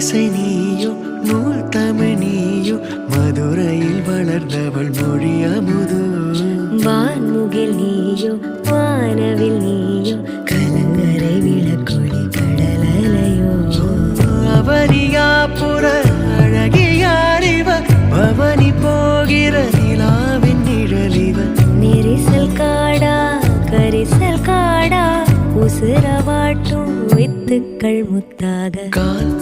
இசை நீயோ நூல் தமிழ் நீயோ மதுரையில் வளர்ந்தவள் மொழி அமுதோ வான்முகில் நீயோ வானவில் நீயோ கலங்கரை விளக்கொளி கடலலையோ அவனியாபுர அழகியாரிவ பவனி போகிற நிலாவின் நிழலிவ நெரிசல் காடா கரிசல் காடா உசுரவாட்டும் வித்துக்கள் முத்தாக கால்